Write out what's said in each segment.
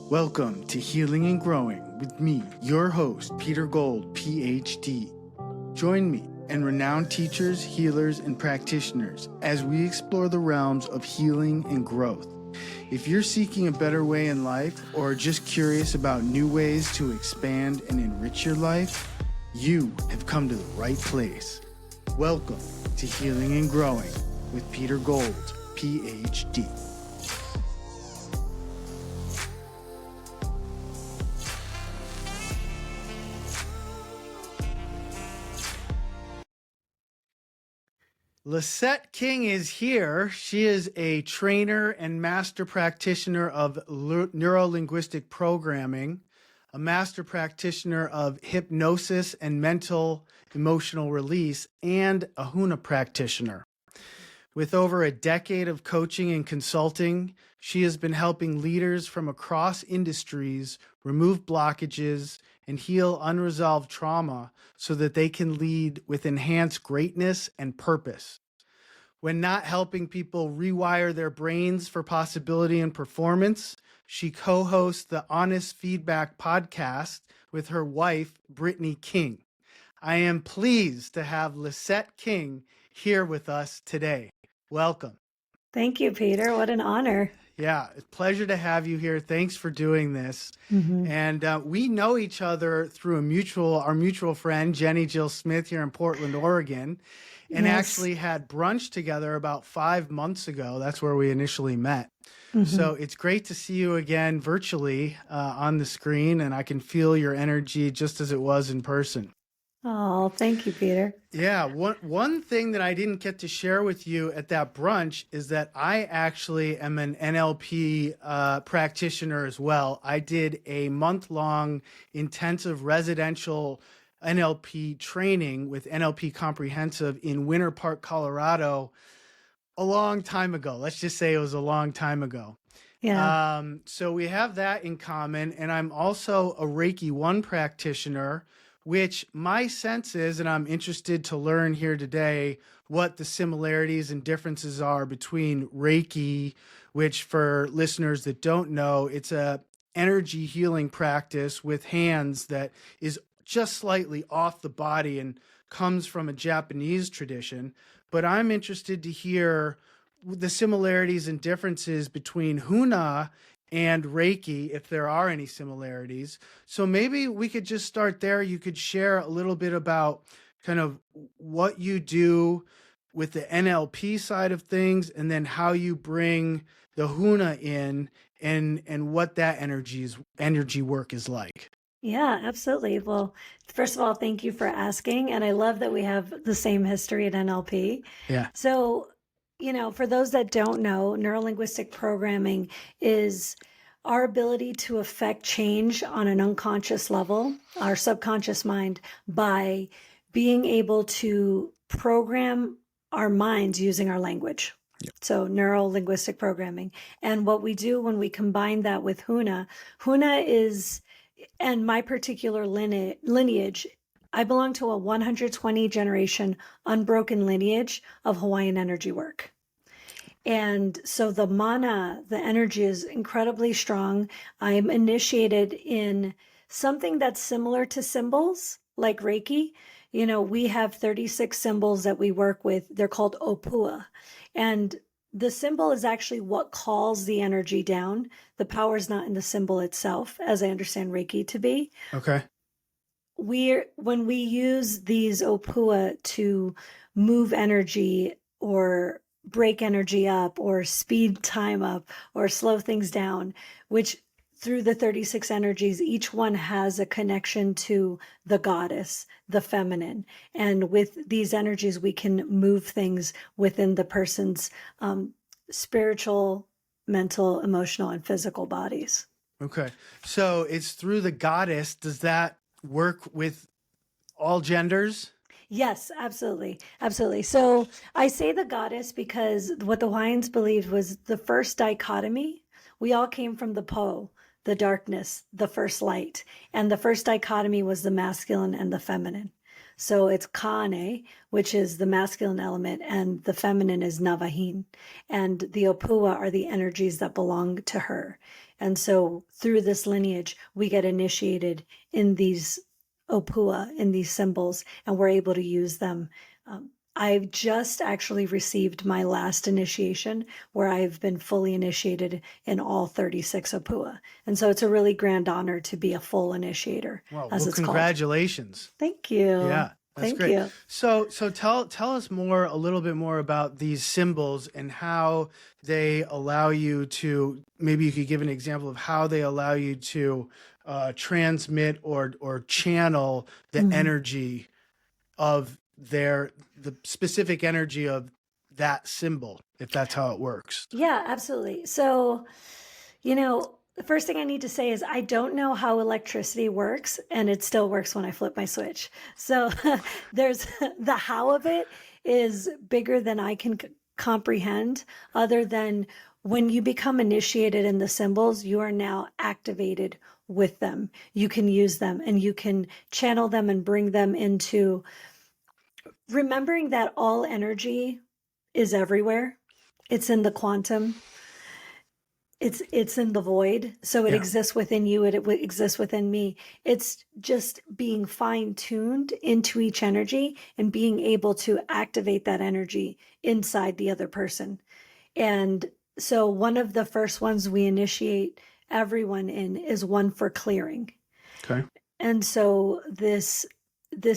Welcome to Healing and Growing with me, your host, Peter Gold, PhD. Join me and renowned teachers, healers, and practitioners as we explore the realms of healing and growth. If you're seeking a better way in life or just curious about new ways to expand and enrich your life, you have come to the right place. Welcome to Healing and Growing with Peter Gold, PhD. Lisette King is here. She is a trainer and master practitioner of neuro-linguistic programming, a master practitioner of hypnosis and mental emotional release, and a HUNA practitioner. With over a decade of coaching and consulting, she has been helping leaders from across industries remove blockages and heal unresolved trauma so that they can lead with enhanced greatness and purpose. When not helping people rewire their brains for possibility and performance, she co-hosts the Honest Feedback podcast with her wife, Brittany King. I am pleased to have Lisette King here with us today. Welcome. Thank you, Peter. What an honor. Yeah, it's a pleasure to have you here. Thanks for doing this. And we know each other through our mutual friend, Jenny Jill Smith here in Portland, Oregon, and actually had brunch together about 5 months ago. That's where we initially met. So it's great to see you again virtually on the screen, and I can feel your energy just as it was in person. Oh, thank you, Peter. Yeah, one thing that I didn't get to share with you at that brunch is that I actually am an NLP practitioner as well. I did a month-long intensive residential NLP training with NLP Comprehensive in Winter Park, Colorado, a long time ago. Let's just say it was a long time ago. Yeah. So we have that in common, and I'm also a Reiki 1 practitioner, which my sense is, and I'm interested to learn here today, what the similarities and differences are between Reiki, which for listeners that don't know, it's a energy healing practice with hands that is just slightly off the body and comes from a Japanese tradition. But I'm interested to hear the similarities and differences between HUNA and Reiki, if there are any similarities. So maybe we could just start there. You could share a little bit about kind of what you do with the NLP side of things, and then how you bring the HUNA in and what that energy work is like. Yeah, absolutely. Well, first of all, thank you for asking. And I love that we have the same history at NLP. Yeah. So, for those that don't know, neuro-linguistic programming is our ability to affect change on an unconscious level, our subconscious mind, by being able to program our minds using our language. Yep. So neuro-linguistic programming. And what we do when we combine that with HUNA is, and my particular lineage, I belong to a 120 generation unbroken lineage of Hawaiian energy work. And so the mana, the energy is incredibly strong. I'm initiated in something that's similar to symbols like Reiki. We have 36 symbols that we work with. They're called opua. And the symbol is actually what calls the energy down. The power is not in the symbol itself, as I understand Reiki to be. Okay. When we use these opua to move energy or break energy up or speed time up or slow things down, which through the 36 energies, each one has a connection to the goddess, the feminine. And with these energies, we can move things within the person's spiritual, mental, emotional, and physical bodies. Okay. So it's through the goddess. Does that work with all genders? Yes, absolutely. Absolutely. So I say the goddess because what the Hawaiians believed was the first dichotomy. We all came from the po, the darkness, the first light. And the first dichotomy was the masculine and the feminine. So it's Kane, which is the masculine element, and the feminine is Navahin. And the Opua are the energies that belong to her. And so through this lineage, we get initiated in these Opua, in these symbols, and we're able to use them. I've just actually received my last initiation where I've been fully initiated in all 36 Opua. And so it's a really grand honor to be a full initiator, Well, as it's congratulations. called. Thank you. Yeah, that's Thank great. you. So tell us a little bit more about these symbols and how they allow you to, maybe you could give an example of how they allow you to transmit or channel the energy of the specific energy of that symbol, if that's how it works. Yeah, absolutely. So, the first thing I need to say is I don't know how electricity works, and it still works when I flip my switch. So there's the how of it is bigger than I can comprehend, other than when you become initiated in the symbols, you are now activated with them. You can use them and you can channel them and bring them into remembering that all energy is everywhere. It's in the quantum. It's in the void. So it exists within you. It exists within me. It's just being fine-tuned into each energy and being able to activate that energy inside the other person. And so one of the first ones we initiate everyone in is one for clearing. Okay. And so this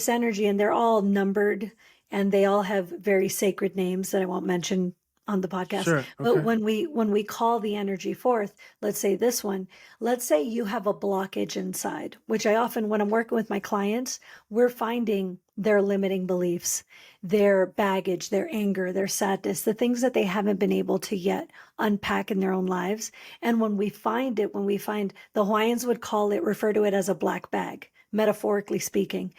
energy, and they're all numbered and they all have very sacred names that I won't mention on the podcast. Sure. Okay. But when we call the energy forth, let's say this one, let's say you have a blockage inside, which I often, when I'm working with my clients, we're finding their limiting beliefs, their baggage, their anger, their sadness, the things that they haven't been able to yet unpack in their own lives. And when we find the Hawaiians would refer to it as a black bag, metaphorically speaking.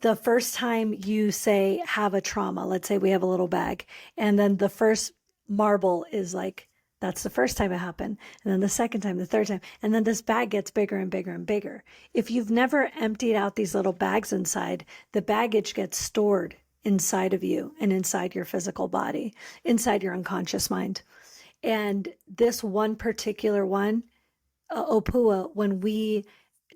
The first time you say have a trauma, let's say we have a little bag, and then the first marble is like, that's the first time it happened. And then the second time, the third time, and then this bag gets bigger and bigger and bigger. If you've never emptied out these little bags inside, the baggage gets stored inside of you and inside your physical body, inside your unconscious mind. And this one particular one, Opua, when we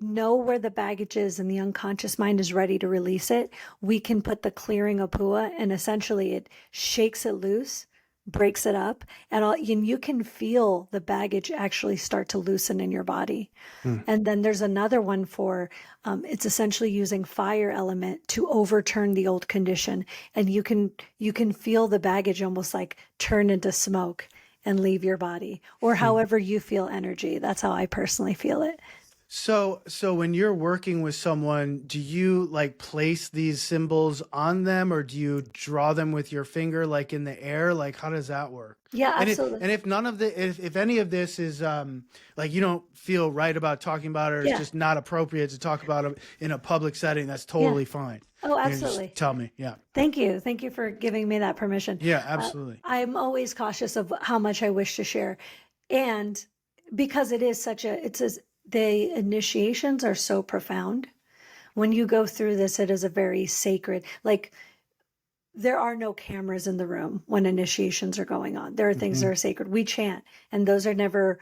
know where the baggage is and the unconscious mind is ready to release it, we can put the clearing Opua, and essentially it shakes it loose, breaks it up, and you can feel the baggage actually start to loosen in your body. And then there's another one for, it's essentially using fire element to overturn the old condition. And you can feel the baggage almost like turn into smoke and leave your body, or however you feel energy. That's how I personally feel it. So when you're working with someone, do you like place these symbols on them, or do you draw them with your finger, like in the air? Like, how does that work? Yeah, absolutely. And if none of if any of this is like you don't feel right about talking about it, or it's just not appropriate to talk about it in a public setting, that's totally fine. Oh, absolutely. You just tell me. Yeah. Thank you. Thank you for giving me that permission. Yeah, absolutely. I'm always cautious of how much I wish to share. And because it is the initiations are so profound. When you go through this, it is a very sacred, like there are no cameras in the room when initiations are going on. There are things that are sacred. We chant, and those are never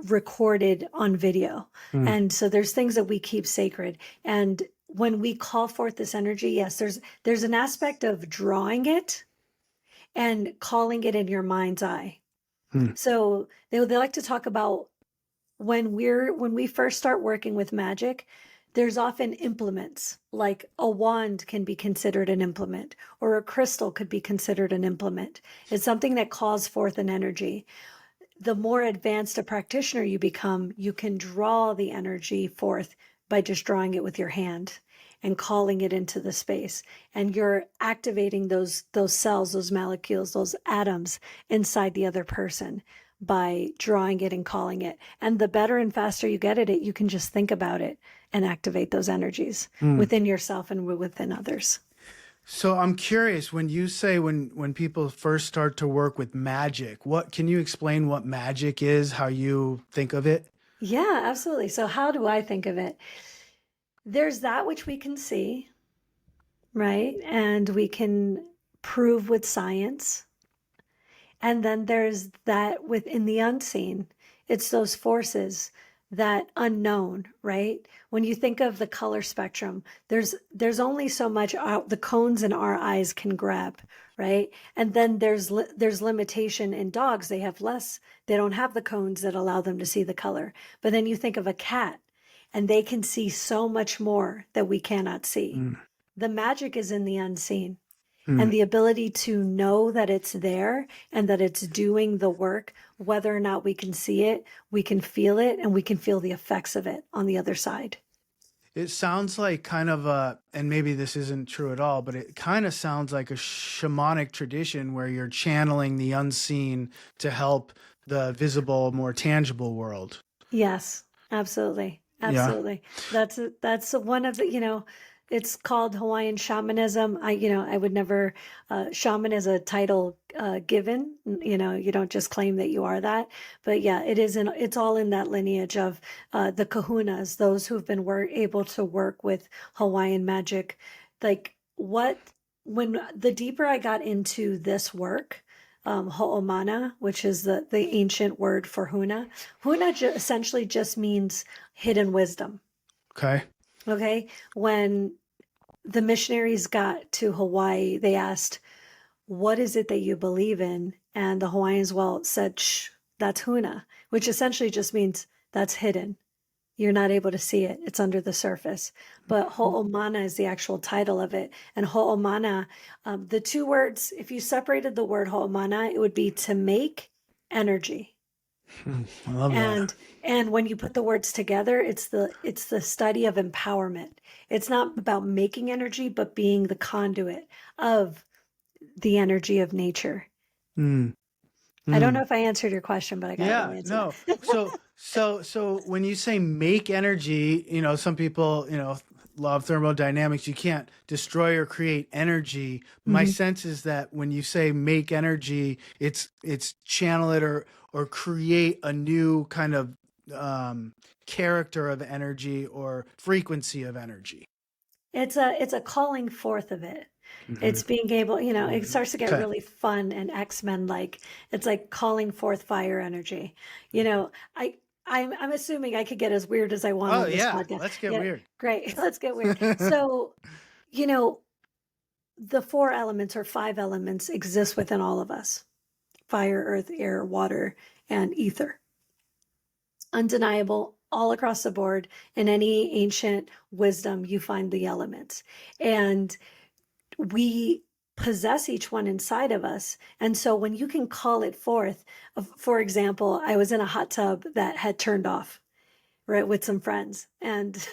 recorded on video. And so there's things that we keep sacred. And when we call forth this energy, yes, there's an aspect of drawing it and calling it in your mind's eye. So they like to talk about when we first start working with magic, there's often implements, like a wand can be considered an implement, or a crystal could be considered an implement. It's something that calls forth an energy. The more advanced a practitioner you become, you can draw the energy forth by just drawing it with your hand and calling it into the space. And you're activating those cells, those molecules, those atoms inside the other person by drawing it and calling it. And the better and faster you get at it, you can just think about it and activate those energies within yourself and within others. So I'm curious, when you say when people first start to work with magic, can you explain what magic is, how you think of it? Yeah, absolutely. So how do I think of it? There's that which we can see, right? And we can prove with science. And then there's that within the unseen. It's those forces, that unknown, right? When you think of the color spectrum, there's only so much the cones in our eyes can grab, right? And then there's limitation in dogs. They have less, they don't have the cones that allow them to see the color. But then you think of a cat, and they can see so much more that we cannot see. Mm. The magic is in the unseen. Mm. And the ability to know that it's there and that it's doing the work, whether or not we can see it, we can feel it, and we can feel the effects of it on the other side. It sounds like kind of a, and maybe this isn't true at all, but it kind of sounds like a shamanic tradition where you're channeling the unseen to help the visible, more tangible world. Yes, absolutely. Absolutely. Yeah. That's one of the, it's called Hawaiian shamanism. I would never, shaman is a title given, you don't just claim that you are that. But yeah, it's all in that lineage of the kahunas, those who've been able to work with Hawaiian magic. Like when the deeper I got into this work, ho'omana, which is the ancient word for huna. Huna essentially just means hidden wisdom. Okay. Okay. When the missionaries got to Hawaii, they asked, "What is it that you believe in?" And the Hawaiians, said, "Shh, that's huna," which essentially just means that's hidden. You're not able to see it. It's under the surface. But ho'omana is the actual title of it. And ho'omana, the two words, if you separated the word ho'omana, it would be to make energy. I love that. And when you put the words together, it's the study of empowerment. It's not about making energy, but being the conduit of the energy of nature. Mm. I don't know if I answered your question, but I got Yeah, to answer. no. So when you say make energy, some people, law of thermodynamics, you can't destroy or create energy. My sense is that when you say make energy, it's channel it or create a new kind of character of energy or frequency of energy. It's a calling forth of it. It's being able, it starts to get Okay. really fun and X-Men like. It's like calling forth fire energy. I'm assuming I could get as weird as I want Oh on this yeah, podcast. let's get Yeah, weird. great. Let's get weird. So, the 4 elements or 5 elements exist within all of us: fire, earth, air, water, and ether. Undeniable all across the board. In any ancient wisdom, you find the elements. And we possess each one inside of us. And so when you can call it forth, for example, I was in a hot tub that had turned off, right, with some friends. And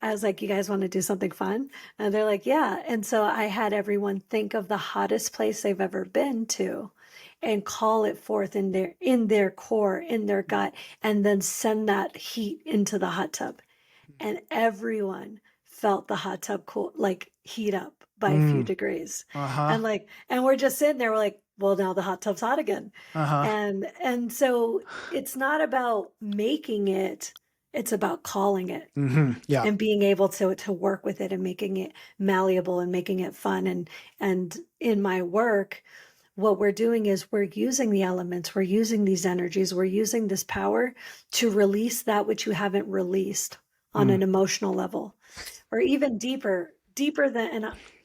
I was like, "You guys want to do something fun?" And they're like, "Yeah." And so I had everyone think of the hottest place they've ever been to and call it forth in their core, in their gut, and then send that heat into the hot tub. And everyone felt the hot tub heat up by a few degrees. Uh-huh. And we're just sitting there, we're like, well, now the hot tub's hot again. Uh-huh. And so it's not about making it, it's about calling it. Yeah. And being able to work with it and making it malleable and making it fun. And in my work, what we're doing is we're using the elements, we're using these energies, we're using this power to release that which you haven't released on an emotional level, or even deeper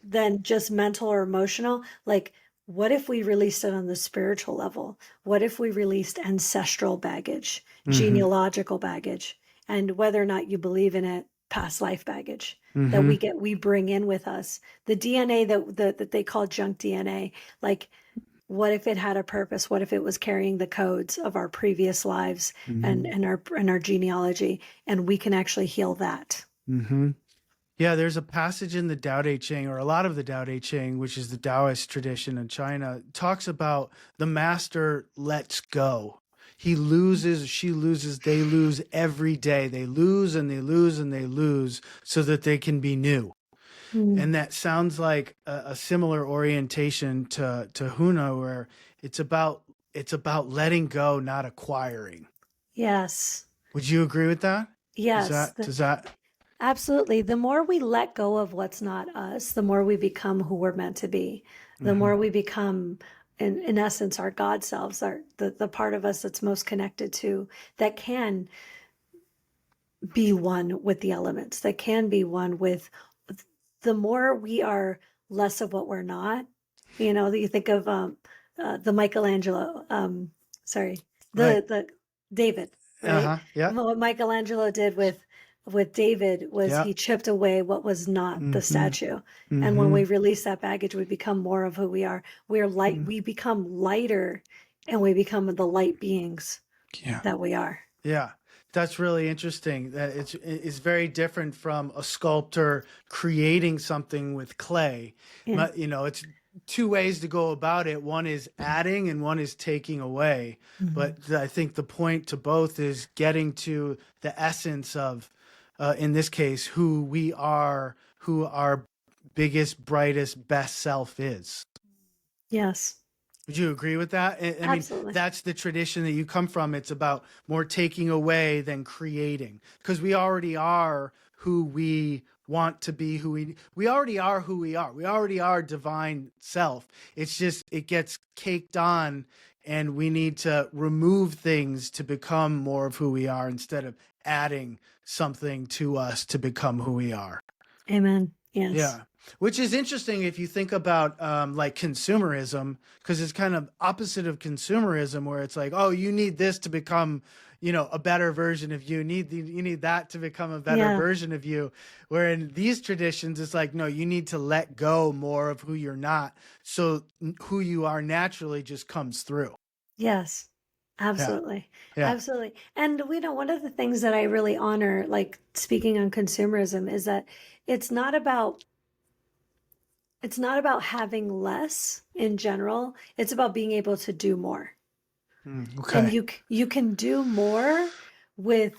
than just mental or emotional. Like, what if we released it on the spiritual level? What if we released ancestral baggage, genealogical baggage, and whether or not you believe in it, past life baggage that we bring in with us, the DNA that they call junk DNA. Like, what if it had a purpose? What if it was carrying the codes of our previous lives and our genealogy, and we can actually heal that? Yeah, there's a passage in the Tao Te Ching, or a lot of the Tao Te Ching, which is the Taoist tradition in China, talks about the master lets go. He loses, she loses, they lose every day. They lose and they lose and they lose so that they can be new. And that sounds like a similar orientation to HUNA, where it's about letting go, not acquiring. Yes. Would you agree with that? Yes. Does that? Absolutely. The more we let go of what's not us, the more we become who we're meant to be. The Hmm. more we become, in essence, our God selves, the part of us that's most connected to, that can be one with the elements, that can be one with, the more we are less of what we're not. You know, that you think of the Michelangelo, sorry, Right. the David, right? Uh-huh. Yeah. What Michelangelo did with David was Yeah. he chipped away what was not the Hmm. statue. And when Hmm. we release that baggage, we become more of who we are. We're light, we become lighter, and we become the light beings Yeah. that we are. Yeah, that's really interesting. That it's very different from a sculptor creating something with clay. Yeah. You know, it's two ways to go about it. One is adding, and one is taking away. Hmm. But I think the point to both is getting to the essence of, in this case, who we are, who our biggest, brightest, best self is. Yes, Would you agree with that? I mean, absolutely. that's the tradition that you come from. It's about more taking away than creating, because we already are who we want to be, we already are who we are. We already are divine self. It's just it gets caked on, and we need to remove things to become more of who we are instead of adding something to us to become who we are. Amen. Yes. Yeah. Which is interesting if you think about like consumerism, because it's kind of opposite of consumerism, where it's like, oh, you need this to become, you know, a better version of you. You need that to become a better Yeah. version of you. Where in these traditions, it's like, no, you need to let go more of who you're not, so who you are naturally just comes through. Yes. Yeah. Absolutely. Yeah. Absolutely. And you know, one of the things that I really honor, like speaking on consumerism, is that it's not about it's not about having less in general. It's about being able to do more. And Okay. you can do more with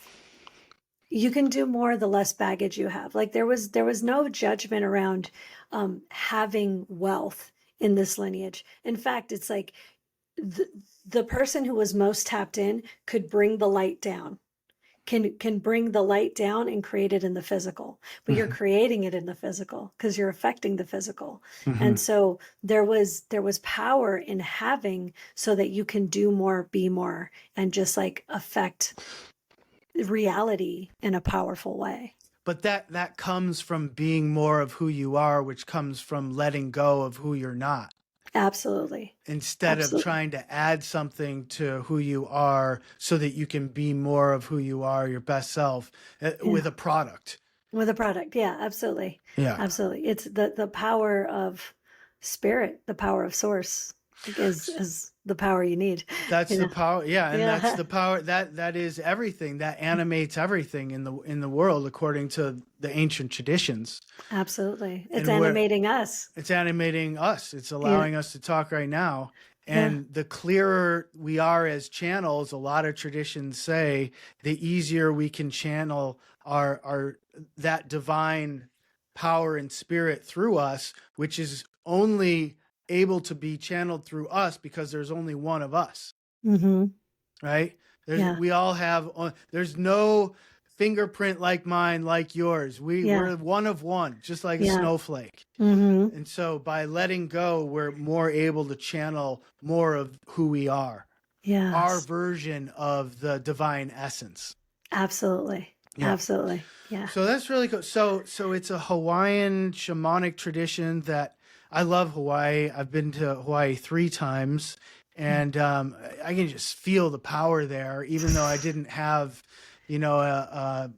you can do more the less baggage you have. Like there was no judgment around having wealth in this lineage. In fact, it's like the, the person who was most tapped in could bring the light down, can bring the light down and create it in the physical, but you're Hmm. creating it in the physical because you're affecting the physical. Hmm. And so there was power in having, so that you can do more, be more, and just like affect reality in a powerful way. But that comes from being more of who you are, which comes from letting go of who you're not, Absolutely. instead of Absolutely. trying to add something to who you are so that you can be more of who you are, your best self, Yeah. with a product. With a product. Yeah, absolutely. Yeah. Absolutely. It's the power of spirit, the power of source is the power you need. That's You the know? power. Yeah, and that's Yeah. the power that is everything that animates everything in the world according to the ancient traditions. Absolutely. It's And where animating us. it's animating us. It's Yeah. allowing us to talk right now. Yeah. And the clearer we are as channels, a lot of traditions say, the easier we can channel our that divine power and spirit through us, which is only able to be channeled through us because there's only one of us, Mm-hmm. right? Yeah. We all have, there's no fingerprint like mine, like yours. Yeah. We're one of one, just like a Yeah. snowflake. Mm-hmm. And so by letting go, we're more able to channel more of who we are, our Yes. version of the divine essence. Absolutely. Yeah. Absolutely. Yeah. So that's really cool. So it's a Hawaiian shamanic tradition that I love Hawaii. I've been to Hawaii 3 times, and I can just feel the power there, even though I didn't have, you know, a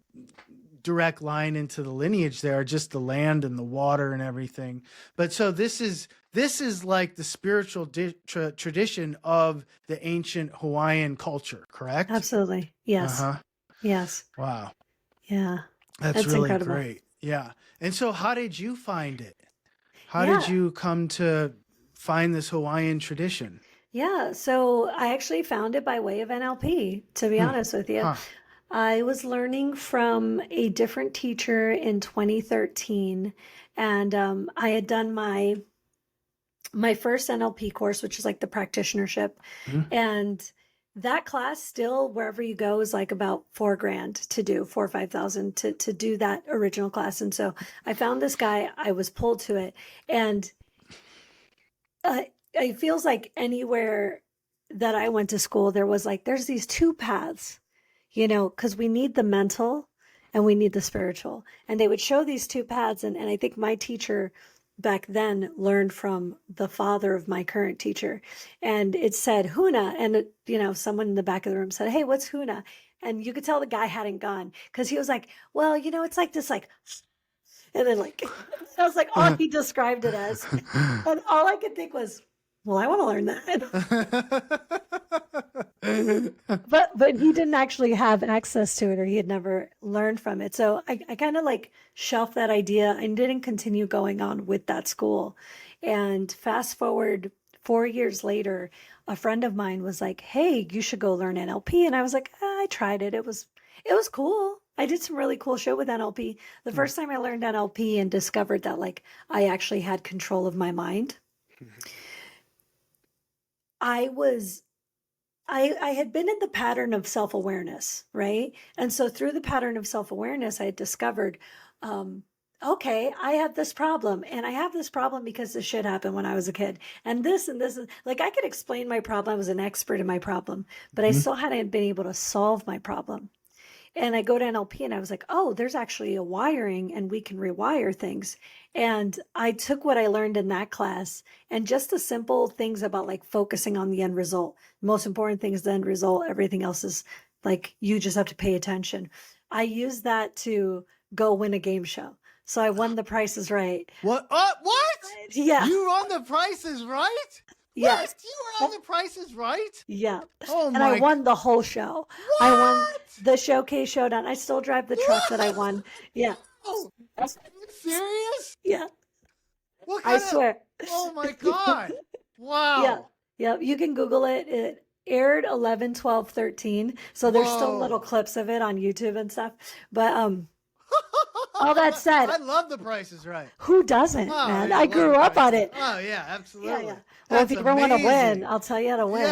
direct line into the lineage there, just the land and the water and everything. But so this is like the spiritual tradition of the ancient Hawaiian culture, correct? Absolutely. Yes. Uh-huh. Yes. Wow. Yeah. That's That's really incredible. great. Yeah. And so how did you find it? How did Yeah. you come to find this Hawaiian tradition? Yeah. So I actually found it by way of NLP, to be Hmm. honest with you. Huh. I was learning from a different teacher in 2013, and I had done my first NLP course, which is like the practitionership, Mhm. and that class still, wherever you go, is like about $4,000 to do, 4 or 5,000 to do that original class. And so I found this guy, I was pulled to it. And it feels like anywhere that I went to school, there was like, there's these two paths, you know, because we need the mental and we need the spiritual. And they would show these two paths. And I think my teacher back then learned from the father of my current teacher. And it said HUNA. And, you know, someone in the back of the room said, hey, what's HUNA? And you could tell the guy hadn't gone because he was like, well, you know, it's like this, like, and then like, that was like all he described it as. And all I could think was, well, I want to learn that. but he didn't actually have access to it, or he had never learned from it. So I kind of like shelved that idea and didn't continue going on with that school. And fast forward 4 years later, a friend of mine was like, hey, you should go learn NLP. And I was like, I tried it. It was cool. I did some really cool shit with NLP. The first time I learned NLP and discovered that like I actually had control of my mind, I had been in the pattern of self-awareness, right? And so through the pattern of self-awareness, I had discovered, okay, I have this problem, and I have this problem because this shit happened when I was a kid. And this, like, I could explain my problem. I was an expert in my problem, but I still hadn't been able to solve my problem. And I go to NLP and I was like, oh, there's actually a wiring and we can rewire things. And I took what I learned in that class and just the simple things about like focusing on the end result. The most important thing is the end result. Everything else is like, you just have to pay attention. I used that to go win a game show. So I won The Price is Right. What? What? Yeah. You won The Price is Right? Yes. What? You were on The Price is Right? Yeah. Oh my! And I won the whole show. What? I won the showcase showdown. I still drive the truck that I won. Yeah. Oh, are you serious? Yeah. What kind I swear. Oh my God! Wow. Yeah. Yeah. You can Google it. It aired 11, 12, 13. So there's still little clips of it on YouTube and stuff. But all that said, I love The Price is Right. Who doesn't, man? I grew up on it. Oh yeah, absolutely. Yeah. Well, if you ever want to win, I'll tell you how to win.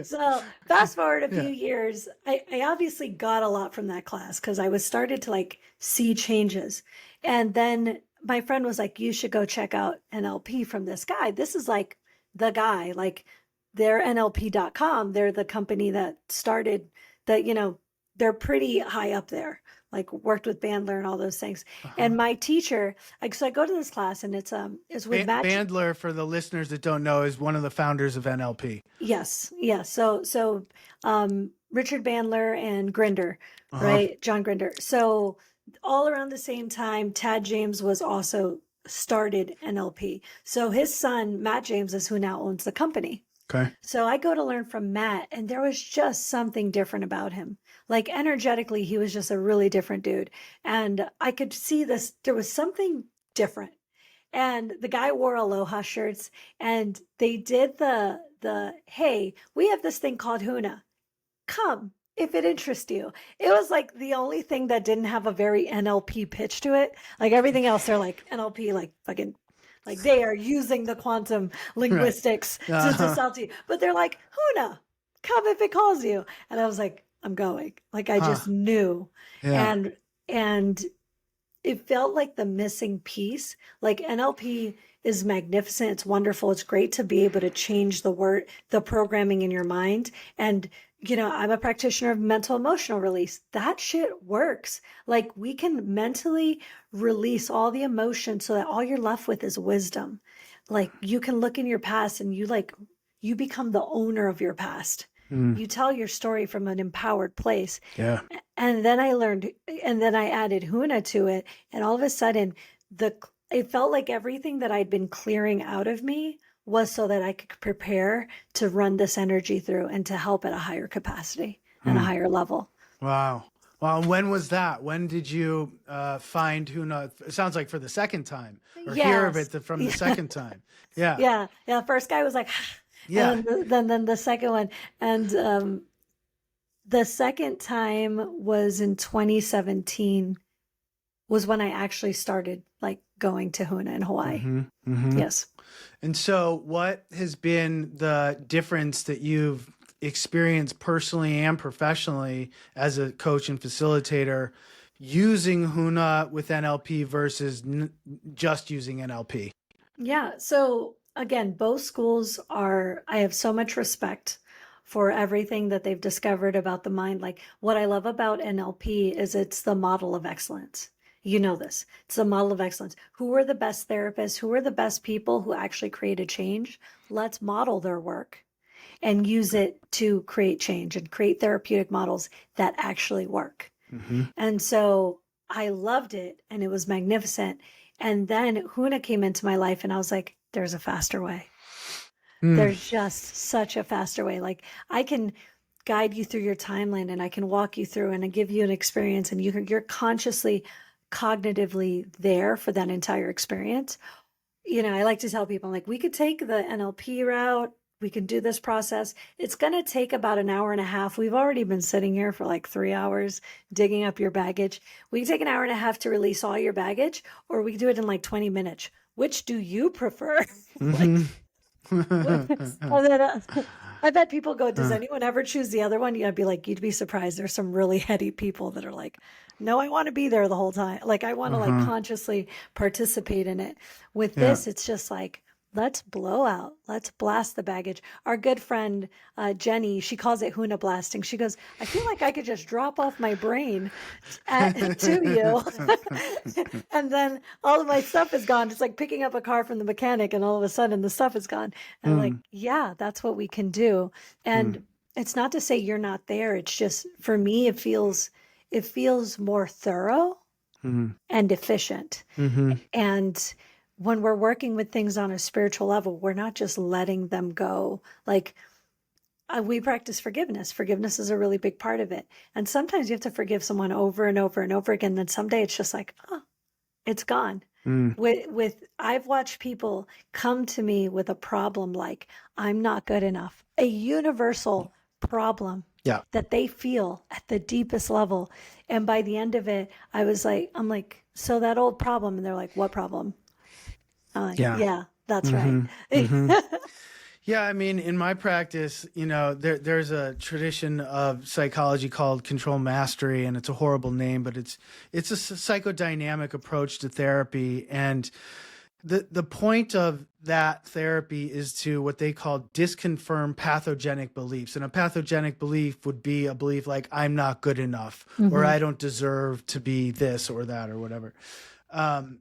So fast forward a few years, I obviously got a lot from that class because I was started to like see changes. And then my friend was like, you should go check out NLP from this guy. This is like the guy, like they're NLP.com. They're the company that started that, you know, they're pretty high up there, like worked with Bandler and all those things. And my teacher, so I go to this class and it's with Matt. Bandler, for the listeners that don't know, is one of the founders of NLP. Yes. So Richard Bandler and Grinder, right? John Grinder. So all around the same time, Tad James was also started NLP. So his son, Matt James, is who now owns the company. Okay. So I go to learn from Matt, and there was just something different about him. Like energetically, he was just a really different dude. And I could see this, there was something different. And the guy wore aloha shirts, and they did the hey, we have this thing called HUNA. Come if it interests you. It was like the only thing that didn't have a very NLP pitch to it. Like everything else, they're like NLP, like fucking, like they are using the quantum linguistics to sell to you. But they're like, HUNA, come if it calls you. And I was like, I'm going. Like I just knew. Yeah. And it felt like the missing piece. Like NLP is magnificent. It's wonderful. It's great to be able to change the programming in your mind. And, you know, I'm a practitioner of mental emotional release. That shit works. Like we can mentally release all the emotion so that all you're left with is wisdom. Like you can look in your past and you become the owner of your past. You tell your story from an empowered place. Yeah. And then I learned, and then I added HUNA to it. And all of a sudden it felt like everything that I'd been clearing out of me was so that I could prepare to run this energy through and to help at a higher capacity and a higher level. Wow. Well, when was that? When did you find HUNA? It sounds like for the second time, or hear of it from the second time. Yeah. Yeah. The first guy was like, yeah. And then the second one. And the second time was in 2017. was when I actually started like going to HUNA in Hawaii. Mm-hmm. Mm-hmm. Yes. And so what has been the difference that you've experienced personally and professionally as a coach and facilitator using HUNA with NLP versus just using NLP? Yeah. So again, both schools are, I have so much respect for everything that they've discovered about the mind. Like what I love about NLP is it's the model of excellence. You know this. It's the model of excellence. Who are the best therapists? Who are the best people who actually created change? Let's model their work and use it to create change and create therapeutic models that actually work. Mm-hmm. And so I loved it and it was magnificent. And then HUNA came into my life and I was like, there's a faster way. There's just such a faster way. Like I can guide you through your timeline and I can walk you through and I give you an experience and you're consciously, cognitively there for that entire experience. You know, I like to tell people, I'm like, we could take the NLP route. We can do this process. It's going to take about an hour and a half. We've already been sitting here for like 3 hours digging up your baggage. We can take an hour and a half to release all your baggage, or we can do it in like 20 minutes. Which do you prefer? Mm-hmm. I bet people go, does anyone ever choose the other one? You'd be like, you'd be surprised. There's some really heady people that are like, no, I want to be there the whole time. Like, I want to like consciously participate in it. With this, it's just like, let's blow out. Let's blast the baggage. Our good friend, Jenny, she calls it HUNA blasting. She goes, I feel like I could just drop off my brain to you. And then all of my stuff is gone. It's like picking up a car from the mechanic and all of a sudden the stuff is gone. And like, yeah, that's what we can do. And it's not to say you're not there. It's just, for me, it feels more thorough and efficient. And when we're working with things on a spiritual level, we're not just letting them go. Like we practice forgiveness. Forgiveness is a really big part of it. And sometimes you have to forgive someone over and over and over again. Then someday it's just like, oh, it's gone. I've watched people come to me with a problem like, I'm not good enough, a universal problem that they feel at the deepest level. And by the end of it, I'm like, so that old problem. And they're like, what problem? I'm like, yeah, that's right. Yeah, I mean, in my practice, you know, there's a tradition of psychology called control mastery, and it's a horrible name, but it's a psychodynamic approach to therapy. And the point of that therapy is to what they call disconfirm pathogenic beliefs. And a pathogenic belief would be a belief like, I'm not good enough, or I don't deserve to be this or that or whatever. And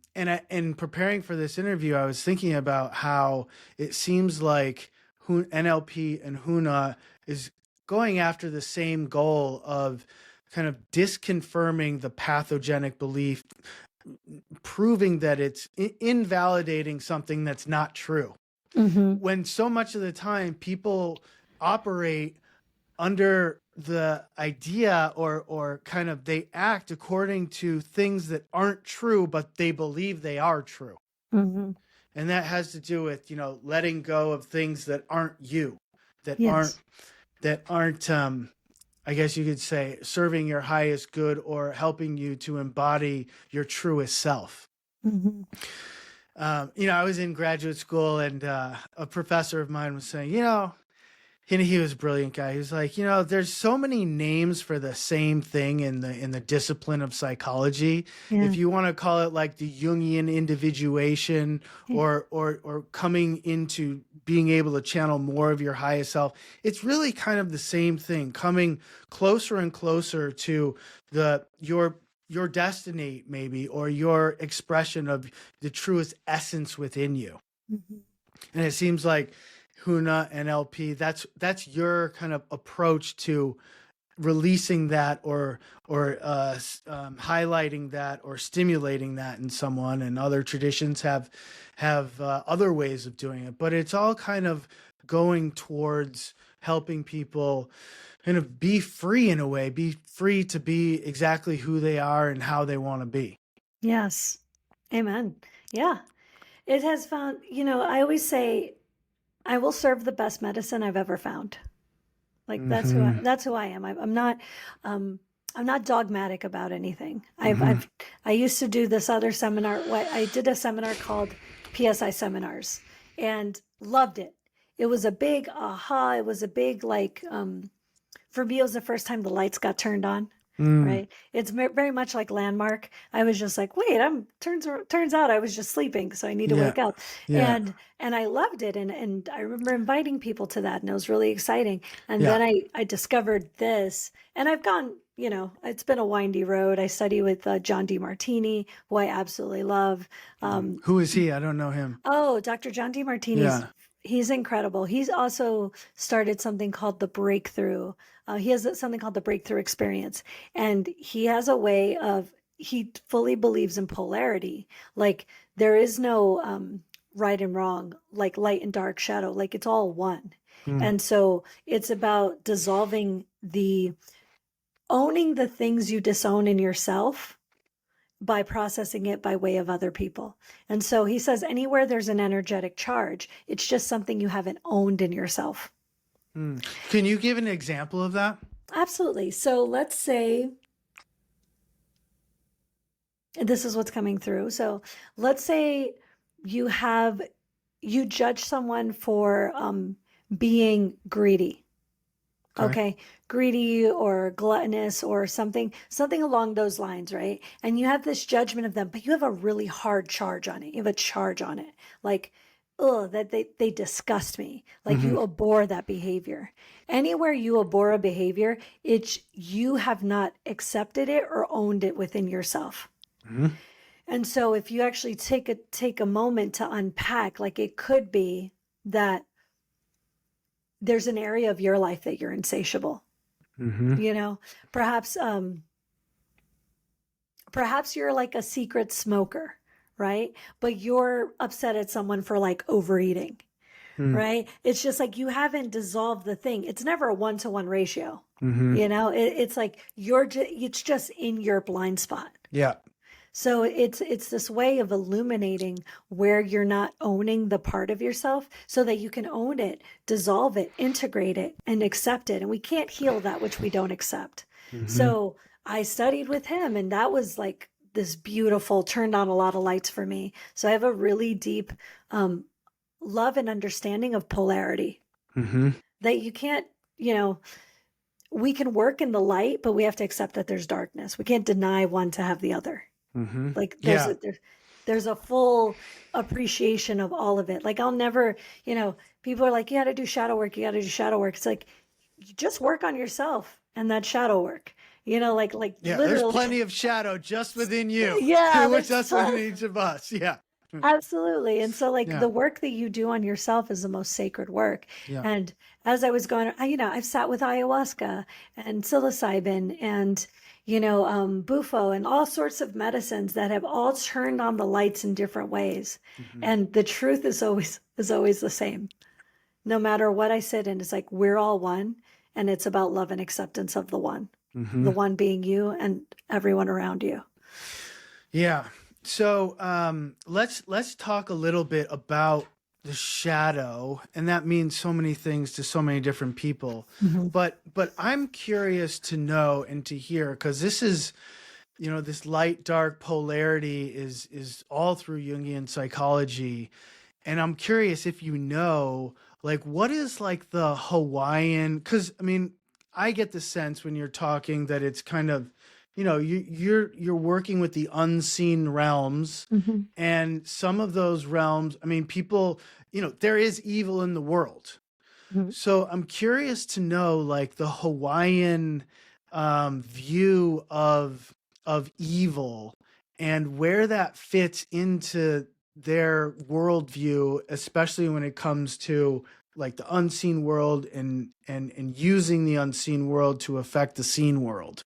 in preparing for this interview, I was thinking about how it seems like NLP and HUNA is going after the same goal of kind of disconfirming the pathogenic belief, proving that it's invalidating something that's not true. When so much of the time people operate under the idea or kind of they act according to things that aren't true, but they believe they are true. And that has to do with, you know, letting go of things that aren't you, that aren't, I guess you could say, serving your highest good or helping you to embody your truest self. You know, I was in graduate school and a professor of mine was saying, you know, and he was a brilliant guy. He was like, you know, there's so many names for the same thing in the discipline of psychology. If you want to call it like the Jungian individuation or coming into being able to channel more of your highest self, it's really kind of the same thing, coming closer and closer to your destiny maybe, or your expression of the truest essence within you. And it seems like HUNA and NLP, that's your kind of approach to releasing that or highlighting that or stimulating that in someone. And other traditions have other ways of doing it, but it's all kind of going towards helping people kind of be free in a way, be free to be exactly who they are and how they want to be. Yes. Amen. Yeah. It has found, you know, I always say, I will serve the best medicine I've ever found. Like that's who I am. I'm not, I'm not dogmatic about anything. I used to do this other seminar. I did a seminar called PSI seminars and loved it. It was a big aha. It was a big, like, for me, it was the first time the lights got turned on. Right. It's very much like Landmark. I was just like, wait, turns out I was just sleeping. So I need to Yeah. wake up. Yeah. And I loved it. And I remember inviting people to that, and it was really exciting. And Yeah. then I discovered this, and I've gone, it's been a windy road. I study with John DeMartini, who I absolutely love. Who is he? I don't know him. Oh, Dr. John DeMartini's, Yeah. he's incredible. He's also started something called the Breakthrough. He has something called the Breakthrough Experience. And he has a way of, he fully believes in polarity. Like there is no right and wrong, like light and dark, shadow, like it's all one. And so it's about owning the things you disown in yourself by processing it by way of other people. And so he says anywhere there's an energetic charge, it's just something you haven't owned in yourself. Can you give an example of that? Absolutely. So let's say this is what's coming through. So let's say you judge someone for being greedy. Okay. Greedy or gluttonous or something along those lines, right? And you have this judgment of them, but you have a really hard charge on it. You have a charge on it. Like, oh, that they disgust me. Like you abhor that behavior. Anywhere you abhor a behavior, you have not accepted it or owned it within yourself. And so if you actually take a moment to unpack, like it could be that there's an area of your life that you're insatiable. Perhaps you're like a secret smoker, right? But you're upset at someone for like overeating, right? It's just like you haven't dissolved the thing. It's never a 1-to-1 ratio. It's like it's just in your blind spot. Yeah. So it's this way of illuminating where you're not owning the part of yourself so that you can own it, dissolve it, integrate it, and accept it. And we can't heal that which we don't accept. So I studied with him, and that was like this beautiful, turned on a lot of lights for me. So I have a really deep love and understanding of polarity that you can't, we can work in the light, but we have to accept that there's darkness. We can't deny one to have the other. Like there's a full appreciation of all of it. Like I'll never, people are like, you got to do shadow work. You got to do shadow work. It's like, you just work on yourself and that shadow work, like Yeah, literally. there's plenty of shadow just within you. Yeah. Which just within each of us. Yeah. Absolutely. And so like the work that you do on yourself is the most sacred work. And as I was going, I've sat with ayahuasca and psilocybin and, bufo and all sorts of medicines that have all turned on the lights in different ways. And the truth is always the same. No matter what I sit in, it's like, we're all one. And it's about love and acceptance of the one being you and everyone around you. Yeah. So let's talk a little bit about the shadow, and that means so many things to so many different people. But I'm curious to know and to hear, because this is, this light dark polarity is all through Jungian psychology, and I'm curious if like what is like the Hawaiian, because I get the sense when you're talking that it's kind of, you're working with the unseen realms, and some of those realms, people, there is evil in the world. So I'm curious to know like the Hawaiian view of evil and where that fits into their worldview, especially when it comes to like the unseen world and using the unseen world to affect the seen world.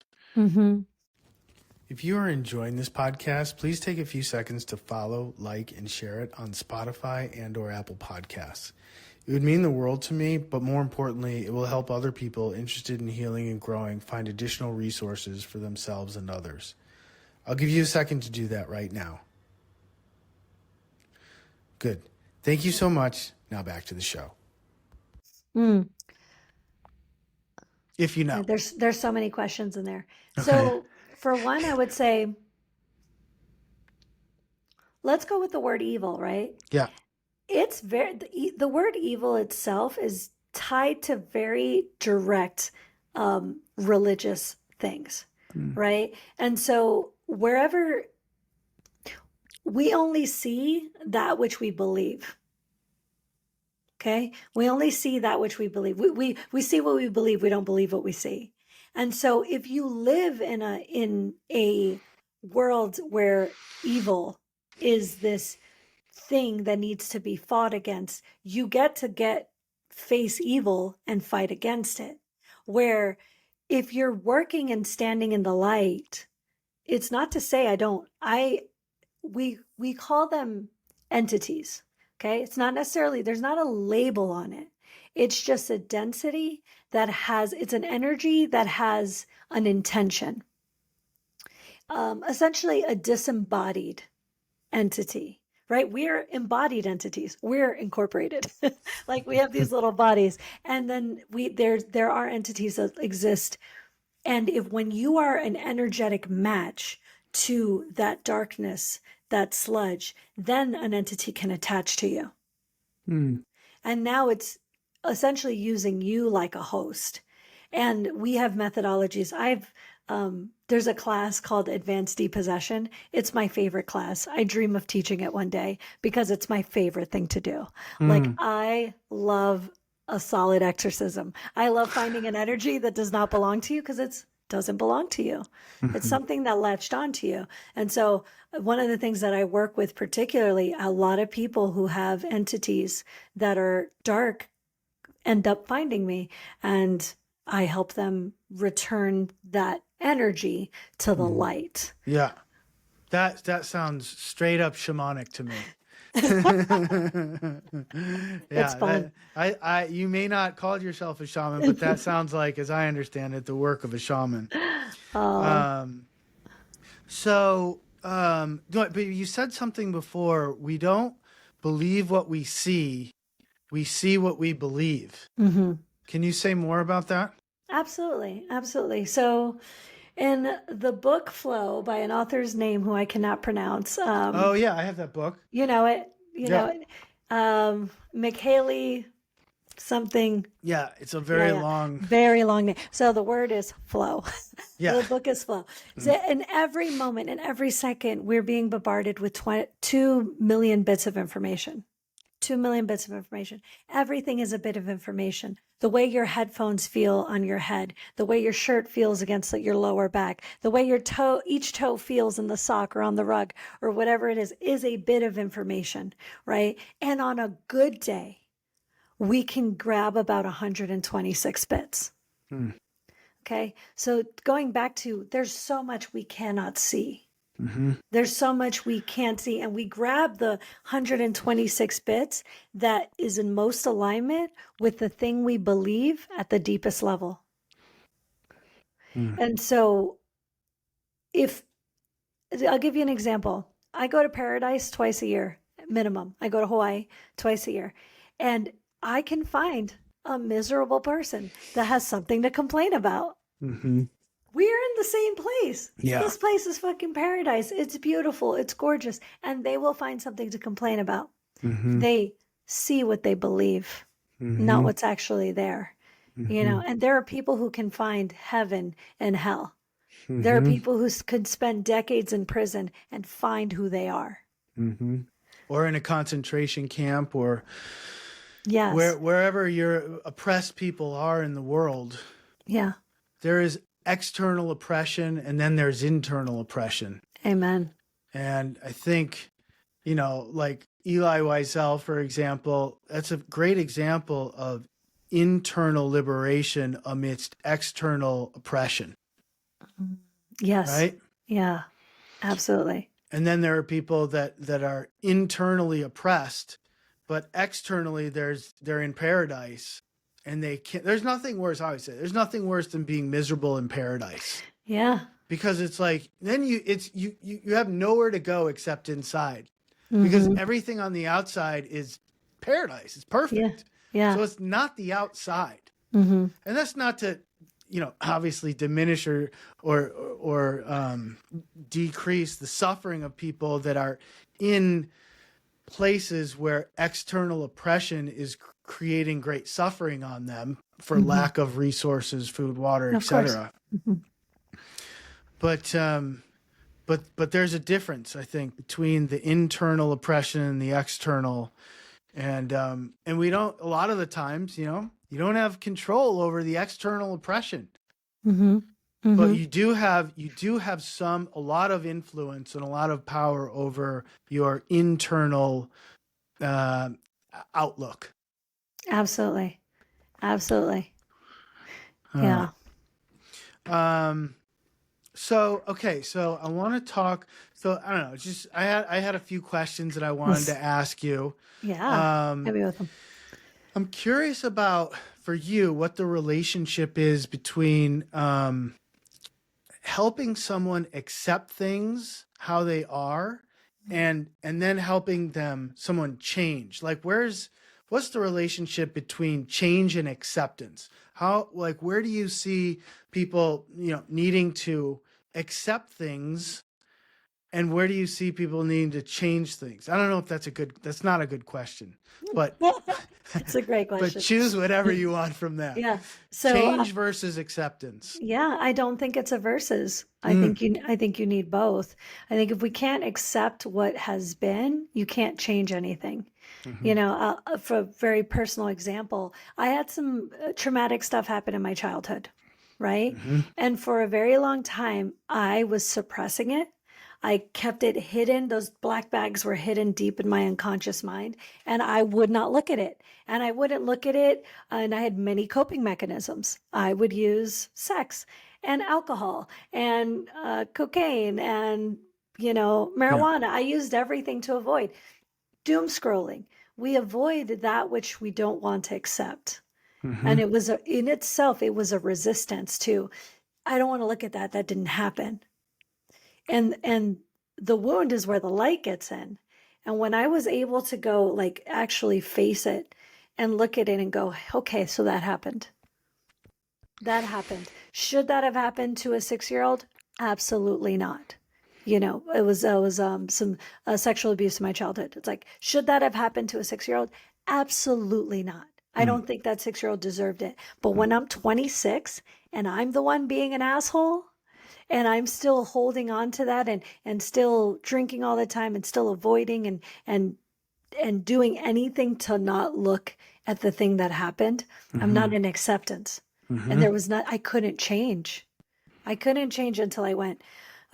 If you are enjoying this podcast, please take a few seconds to follow, like, and share it on Spotify and/or Apple Podcasts. It would mean the world to me, but more importantly, it will help other people interested in healing and growing find additional resources for themselves and others. I'll give you a second to do that right now. Good. Thank you so much. Now back to the show. if you know. There's so many questions in there. Okay. So for one, I would say, let's go with the word evil, right? Yeah. It's the word evil itself is tied to very direct religious things, right? And so wherever we only see that which we believe. Okay, we only see that which we believe. We see what we believe. We don't believe what we see. And so, if you live in a world where evil is this thing that needs to be fought against, you get to face evil and fight against it. Where if you're working and standing in the light, it's not to say we call them entities. Okay, it's not necessarily, there's not a label on it. It's just a density it's an energy that has an intention. Essentially a disembodied entity, right? We're embodied entities. We're incorporated. Like we have these little bodies, and then there are entities that exist. And when you are an energetic match to that darkness, that sludge, then an entity can attach to you. And now it's essentially using you like a host. And we have methodologies. There's a class called Advanced Depossession. It's my favorite class. I dream of teaching it one day because it's my favorite thing to do. Like I love a solid exorcism. I love finding an energy that does not belong to you because it doesn't belong to you. It's something that latched onto you. And so one of the things that I work with, particularly a lot of people who have entities that are dark end up finding me, and I help them return that energy to the light. Yeah. That sounds straight up shamanic to me. It's fun. You may not call yourself a shaman, but that sounds like, as I understand it, the work of a shaman. But you said something before. We don't believe what we see what we believe. Can you say more about that? Absolutely. So in the book Flow by an author's name who I cannot pronounce. Oh yeah, I have that book. You know it. Know it. Michele something. Yeah, it's a very long name. So the word is flow. Yeah. The book is flow. So in every moment, in every second, we're being bombarded with 2 million bits of information. 2 million bits of information. Everything is a bit of information. The way your headphones feel on your head, the way your shirt feels against your lower back, the way each toe feels in the sock or on the rug or whatever it is a bit of information, right? And on a good day, we can grab about 126 bits. Okay. So going back to, there's so much we cannot see. There's so much we can't see, and we grab the 126 bits that is in most alignment with the thing we believe at the deepest level. And so I'll give you an example. I go to paradise twice a year, minimum. I go to Hawaii twice a year, and I can find a miserable person that has something to complain about. We're in the same place. Yeah. This place is fucking paradise. It's beautiful. It's gorgeous. And they will find something to complain about. They see what they believe, not what's actually there. You know, and there are people who can find heaven and hell. There are people who could spend decades in prison and find who they are. Or in a concentration camp, or yes, wherever your oppressed people are in the world. Yeah. There is external oppression, and then there's internal oppression. Amen. And I think, like Eli Wiesel, for example, that's a great example of internal liberation amidst external oppression. Yes. Right? Yeah, absolutely. And then there are people that are internally oppressed, but externally they're in paradise. And they can't, there's nothing worse, I always say, there's nothing worse than being miserable in paradise. Yeah. Because it's like, then you have nowhere to go except inside. Because everything on the outside is paradise. It's perfect. Yeah. So it's not the outside. Mm-hmm. And that's not to obviously diminish or decrease the suffering of people that are in places where external oppression is creating great suffering on them for lack of resources, food, water, Of course. etc. But there's a difference, I think, between the internal oppression and the external. And we don't, a lot of the times, you don't have control over the external oppression, but you do have a lot of influence and a lot of power over your internal outlook. Absolutely. Absolutely. Yeah. So I want to talk. So I don't know. Just I had a few questions that I wanted to ask you. Yeah. Hit me with them. I'm curious about, for you, what the relationship is between helping someone accept things how they are, and then helping someone change. Like, what's the relationship between change and acceptance? Where do you see people, needing to accept things, and where do you see people needing to change things? I don't know if that's not a good question, but it's a great question. But choose whatever you want from that. Yeah. So change versus acceptance. Yeah, I don't think it's a versus. I think you need both. I think if we can't accept what has been, you can't change anything. For a very personal example, I had some traumatic stuff happen in my childhood, right? And for a very long time, I was suppressing it. I kept it hidden. Those black bags were hidden deep in my unconscious mind, and I would not look at it. And I wouldn't look at it. And I had many coping mechanisms. I would use sex and alcohol and cocaine and, marijuana. Yeah. I used everything to avoid doom scrolling. We avoid that which we don't want to accept. And it was in itself, it was a resistance to, I don't want to look at that. That didn't happen. And the wound is where the light gets in. And when I was able to go, actually face it and look at it and go, okay, so that happened. That happened. Should that have happened to a 6-year-old? Absolutely not. It was some sexual abuse in my childhood. It's like, should that have happened to a 6-year-old? Absolutely not. I don't think that 6-year-old deserved it. But when I'm 26 and I'm the one being an asshole, and I'm still holding on to that and still drinking all the time and still avoiding and doing anything to not look at the thing that happened, I'm not in acceptance. And I couldn't change. I couldn't change until I went,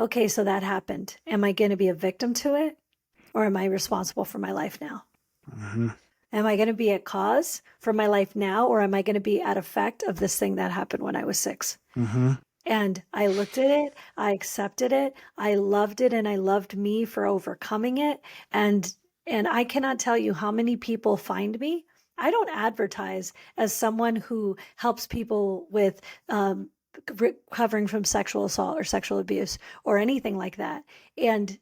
okay, so that happened. Am I going to be a victim to it? Or am I responsible for my life now? Am I going to be a cause for my life now? Or am I going to be at effect of this thing that happened when I was 6? And I looked at it, I accepted it, I loved it, and I loved me for overcoming it. And I cannot tell you how many people find me. I don't advertise as someone who helps people with recovering from sexual assault or sexual abuse or anything like that. And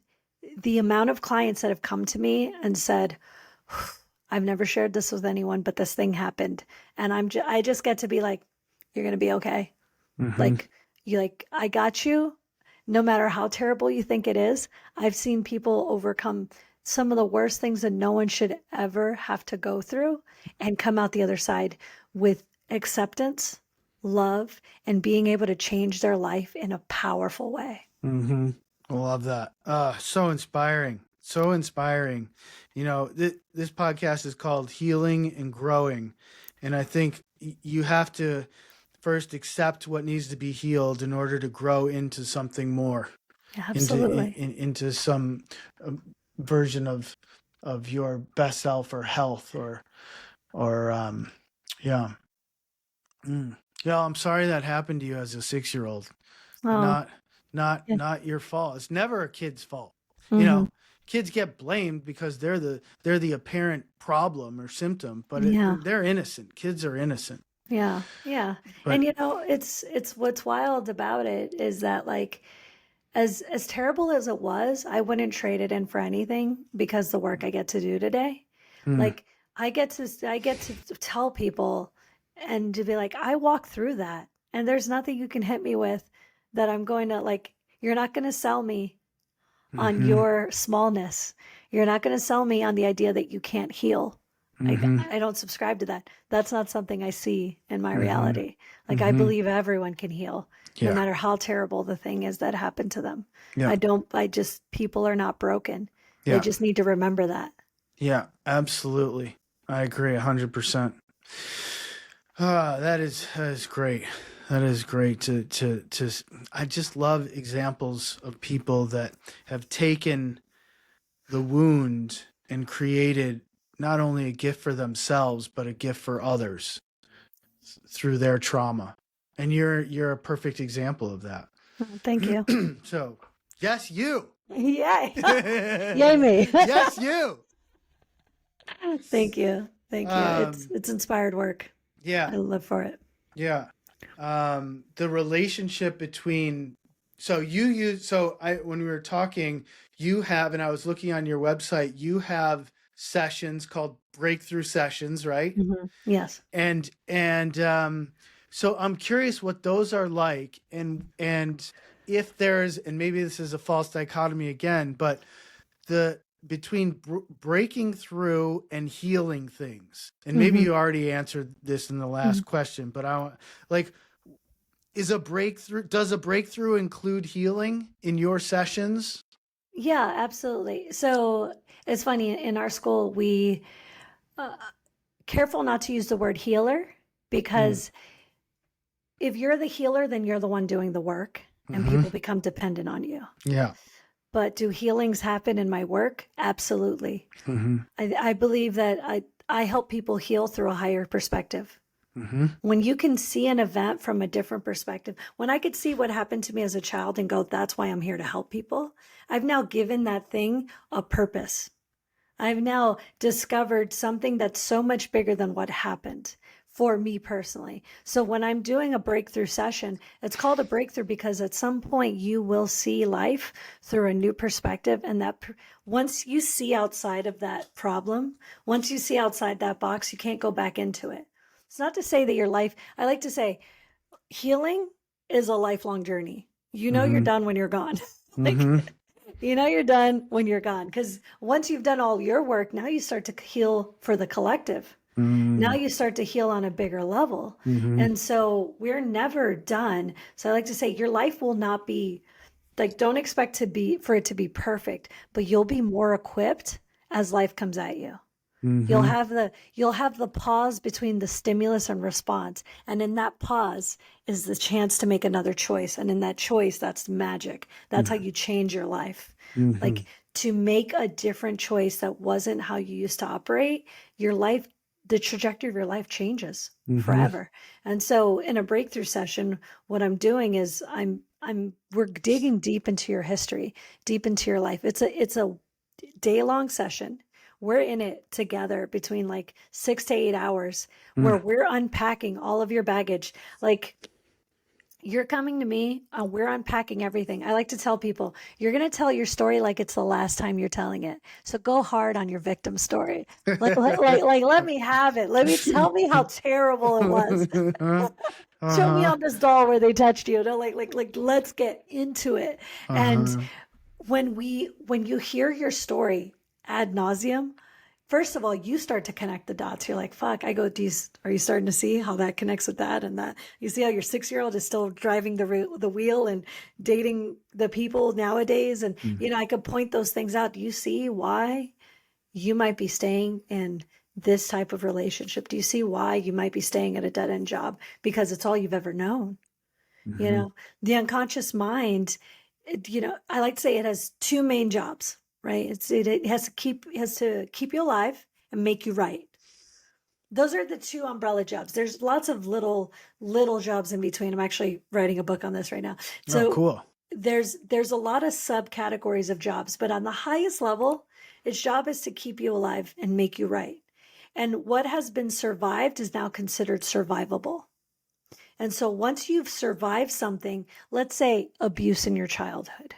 the amount of clients that have come to me and said, I've never shared this with anyone, but this thing happened. And I just get to be like, you're going to be okay. I got you. No matter how terrible you think it is, I've seen people overcome some of the worst things that no one should ever have to go through and come out the other side with acceptance, love, and being able to change their life in a powerful way. I love that. So inspiring. So inspiring. This podcast is called Healing and Growing. And I think you have to first accept what needs to be healed in order to grow into something more. Absolutely. Into some version of your best self or health yeah. I'm sorry that happened to you as a 6-year-old. Not your fault. It's never a kid's fault. Kids get blamed because they're the apparent problem or symptom, but they're innocent. Kids are innocent. Yeah. But, and it's what's wild about it is that as terrible as it was, I wouldn't trade it in for anything because the work I get to do today. I get to tell people and to be like, I walked through that. And there's nothing you can hit me with that I'm going to like, you're not going to sell me on your smallness. You're not going to sell me on the idea that you can't heal. I don't subscribe to that. That's not something I see in my reality. Like I believe everyone can heal, no matter how terrible the thing is that happened to them. People are not broken. They just need to remember that. Yeah, absolutely. I agree 100%. That is great. That is great to I just love examples of people that have taken the wound and created not only a gift for themselves, but a gift for others through their trauma. And you're a perfect example of that. Thank you. So, yes, you. Yay. Yay me. Yes, you. Thank you. Thank you. It's inspired work. Yeah. I live for it. Yeah. The relationship between, when we were talking, you have, and I was looking on your website, you have sessions called breakthrough sessions, right? Yes. And so I'm curious what those are like, and if there's, and maybe this is a false dichotomy again, but between breaking through and healing things, and maybe you already answered this in the last question, but does a breakthrough include healing in your sessions? Yeah, absolutely. So it's funny, in our school, we careful not to use the word healer, because if you're the healer, then you're the one doing the work, and people become dependent on you. Yeah. But do healings happen in my work? Absolutely. I believe that I help people heal through a higher perspective. When you can see an event from a different perspective, when I could see what happened to me as a child and go, that's why I'm here to help people, I've now given that thing a purpose. I've now discovered something that's so much bigger than what happened for me personally. So when I'm doing a breakthrough session, it's called a breakthrough because at some point you will see life through a new perspective. And that once you see outside of that problem, once you see outside that box, you can't go back into it. It's not to say that your life, I like to say, healing is a lifelong journey. You know, you're done when you're gone. You know, you're done when you're gone. Because once you've done all your work, now you start to heal for the collective. Now you start to heal on a bigger level. And so we're never done. So I like to say your life will not be like, don't expect for it to be perfect, but you'll be more equipped as life comes at you. You'll have the pause between the stimulus and response. And in that pause is the chance to make another choice. And in that choice, that's magic. That's how you change your life. Like, to make a different choice that wasn't how you used to operate, your life, the trajectory of your life changes forever. And so in a breakthrough session, what I'm doing is we're digging deep into your history, deep into your life. It's a day-long session. We're in it together between like 6 to 8 hours where we're unpacking all of your baggage. Like, you're coming to me, we're unpacking everything. I like to tell people, you're going to tell your story like it's the last time you're telling it. So go hard on your victim story. Like, let me have it. Tell me how terrible it was. Show me on this doll where they touched you. No, like, let's get into it. And when you hear your story ad nauseum, first of all, you start to connect the dots. You're like, fuck, are you starting to see how that connects with that and that? You see how your 6-year-old is still driving the wheel and dating the people nowadays? And, I could point those things out. Do you see why you might be staying in this type of relationship? Do you see why you might be staying at a dead-end job? Because it's all you've ever known. The unconscious mind, I like to say it has 2 main jobs. Right. It has to keep you alive and make you right. Those are the 2 umbrella jobs. There's lots of little jobs in between. I'm actually writing a book on this right now. So cool. There's a lot of subcategories of jobs, but on the highest level, its job is to keep you alive and make you right. And what has been survived is now considered survivable. And so once you've survived something, let's say abuse in your childhood,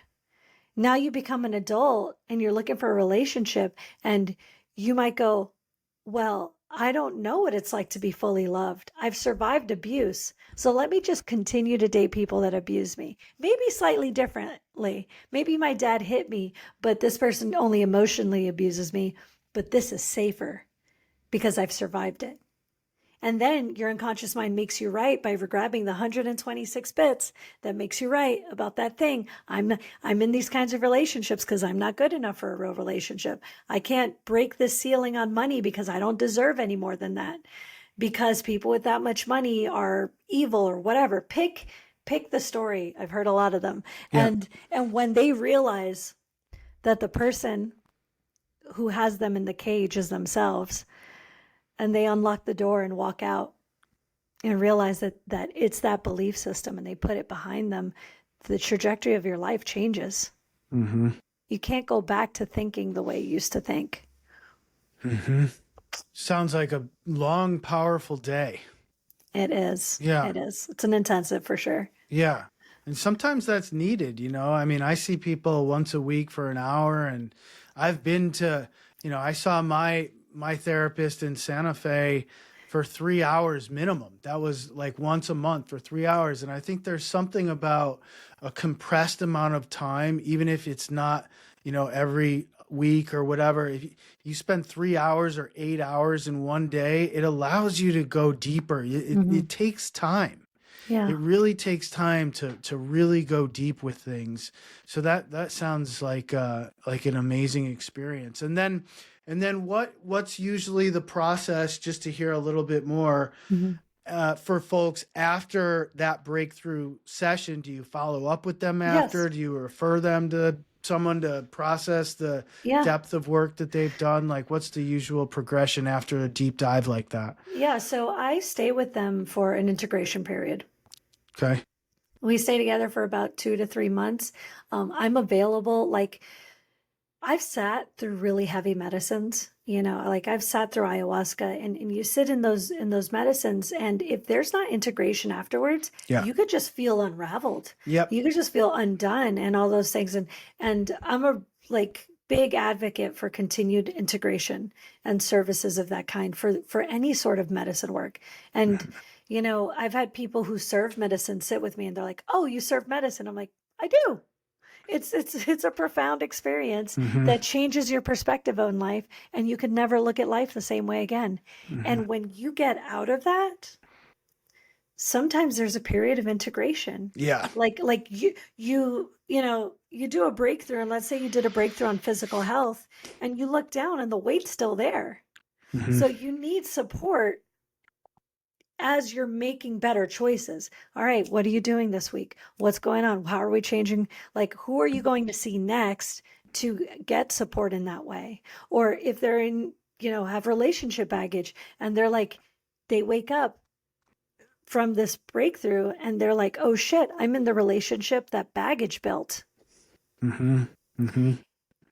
now you become an adult and you're looking for a relationship, and you might go, well, I don't know what it's like to be fully loved. I've survived abuse. So let me just continue to date people that abuse me. Maybe slightly differently. Maybe my dad hit me, but this person only emotionally abuses me. But this is safer because I've survived it. And then your unconscious mind makes you right by grabbing the 126 bits that makes you right about that thing. I'm in these kinds of relationships because I'm not good enough for a real relationship. I can't break this ceiling on money because I don't deserve any more than that. Because people with that much money are evil or whatever. Pick the story. I've heard a lot of them. Yeah. And when they realize that the person who has them in the cage is themselves, and they unlock the door and walk out and realize that it's that belief system and they put it behind them, the trajectory of your life changes. Mm-hmm. You can't go back to thinking the way you used to think. Mm-hmm. Sounds like a long, powerful day. It is. Yeah. It is. It's an intensive for sure. Yeah. And sometimes that's needed, you know. I mean, I see people once a week for an hour, and I've been to, you know, I saw my therapist in Santa Fe for 3 hours minimum. That was like once a month for 3 hours. And I think there's something about a compressed amount of time, even if it's not, you know, every week or whatever. If you spend 3 hours or 8 hours in one day, it allows you to go deeper. It takes time. Yeah. It really takes time to really go deep with things. So that sounds like an amazing experience. And then what's usually the process, just to hear a little bit more, for folks after that breakthrough session? Do you follow up with them after? Yes. Do you refer them to someone to process the Yeah. depth of work that they've done? Like, what's the usual progression after a deep dive like that? Yeah. So I stay with them for an integration period. Okay. We stay together for about 2 to 3 months. I'm available. Like, I've sat through really heavy medicines, you know, like I've sat through ayahuasca, and you sit in those medicines, and if there's not integration afterwards, Yeah. you could just feel unraveled. Yep. You could just feel undone and all those things. And I'm a big advocate for continued integration and services of that kind for any sort of medicine work. And you know, I've had people who serve medicine sit with me and they're like, "Oh, you serve medicine?" I'm like, "I do." It's a profound experience that changes your perspective on life, and you can never look at life the same way again. And when you get out of that, sometimes there's a period of integration. Yeah. Like you know, you do a breakthrough, and let's say you did a breakthrough on physical health, and you look down and the weight's still there. So you need support as you're making better choices. All right, what are you doing this week? What's going on? How are we changing? Like, who are you going to see next to get support in that way? Or if they're in, you know, have relationship baggage, and they're like, they wake up from this breakthrough and they're like, "Oh shit, I'm in the relationship that baggage built."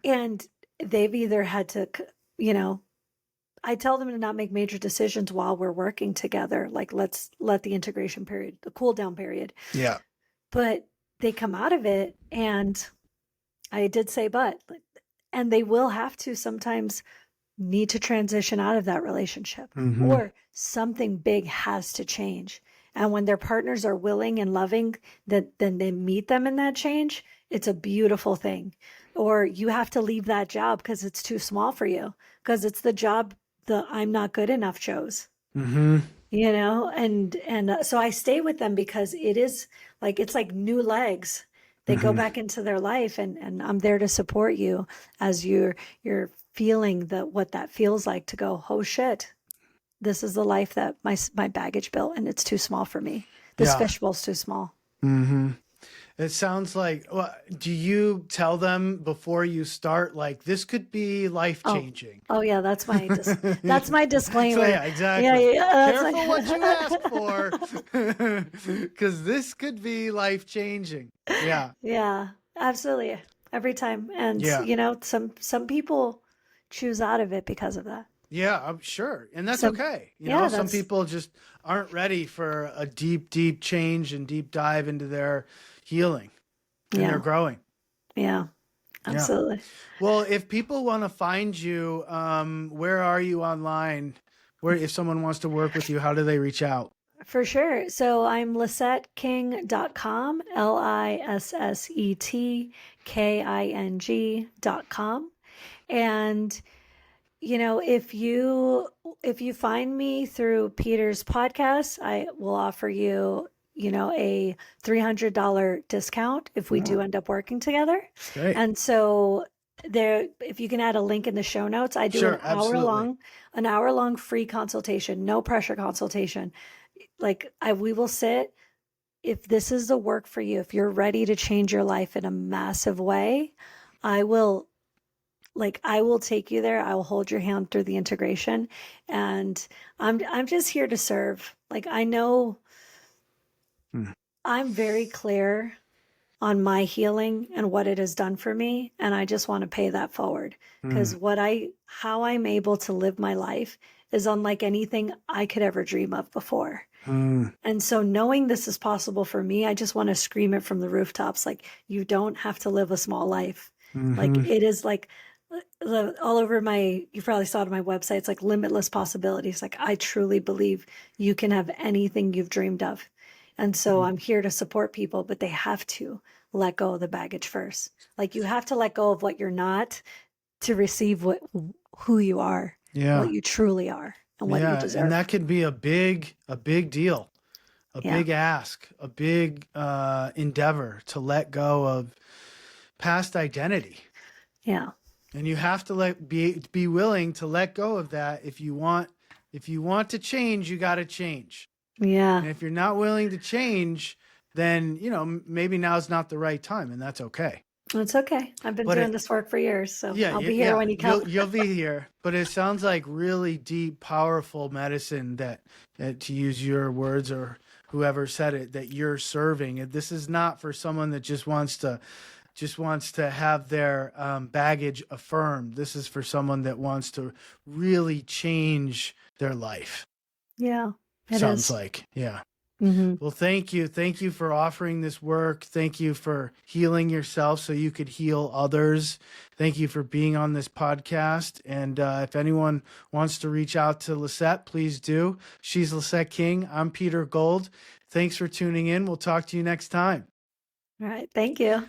And they've either had to, you know, I tell them to not make major decisions while we're working together. Like, let's let the integration period, the cool down period. Yeah. But they come out of it, and I did say, and they will have to sometimes need to transition out of that relationship, or something big has to change. And when their partners are willing and loving, that then they meet them in that change, it's a beautiful thing. Or you have to leave that job because it's too small for you, because it's the job the I'm not good enough chose. You know, and so I stay with them because it is like, it's like new legs. They go back into their life, and I'm there to support you as you're feeling what that feels like to go, "Oh shit, this is the life that my baggage built, and it's too small for me. This fishbowl's too small." It sounds like, well, do you tell them before you start, like, this could be life changing? Oh yeah, that's my disclaimer. So, yeah, exactly. Careful what you ask for, because this could be life changing. Yeah. Yeah, absolutely. Every time. And you know, some people choose out of it because of that. Yeah, I'm sure. And that's okay. You know, some people just aren't ready for a deep, deep change and deep dive into their healing and their growing. Yeah, absolutely. Well, if people want to find you, where are you online? where if someone wants to work with you, how do they reach out? For sure. So I'm lisetking.com, LISSETKING.com. And if you find me through Peter's podcast, I will offer you, a $300 discount if we do end up working together. Great. And so if you can add a link in the show notes, I do Sure, an hour long free consultation, no pressure consultation. We will sit. If this is the work for you, if you're ready to change your life in a massive way, I will take you there. I will hold your hand through the integration, and I'm just here to serve. I know I'm very clear on my healing and what it has done for me, and I just want to pay that forward, because how I'm able to live my life is unlike anything I could ever dream of before. And so knowing this is possible for me, I just want to scream it from the rooftops. You don't have to live a small life. It is all over you probably saw it on my website. It's limitless possibilities. I truly believe you can have anything you've dreamed of. And so I'm here to support people, but they have to let go of the baggage first. You have to let go of what you're not to receive who you are, what you truly are, and what you deserve. And that could be a big deal, big ask, a big endeavor to let go of past identity. Yeah. And you have to be willing to let go of that. If you want to change, you got to change. Yeah. And if you're not willing to change, then, maybe now's not the right time, and that's okay. It's okay. I've been doing this work for years, so I'll be here when you come. You'll be here. But it sounds like really deep, powerful medicine that, to use your words or whoever said it, that you're serving. And this is not for someone that just wants to have their baggage affirmed. This is for someone that wants to really change their life. Yeah, sounds like. Yeah. Mm-hmm. Well, thank you. Thank you for offering this work. Thank you for healing yourself so you could heal others. Thank you for being on this podcast. And if anyone wants to reach out to Lisette, please do. She's Lisset King. I'm Peter Gold. Thanks for tuning in. We'll talk to you next time. All right. Thank you.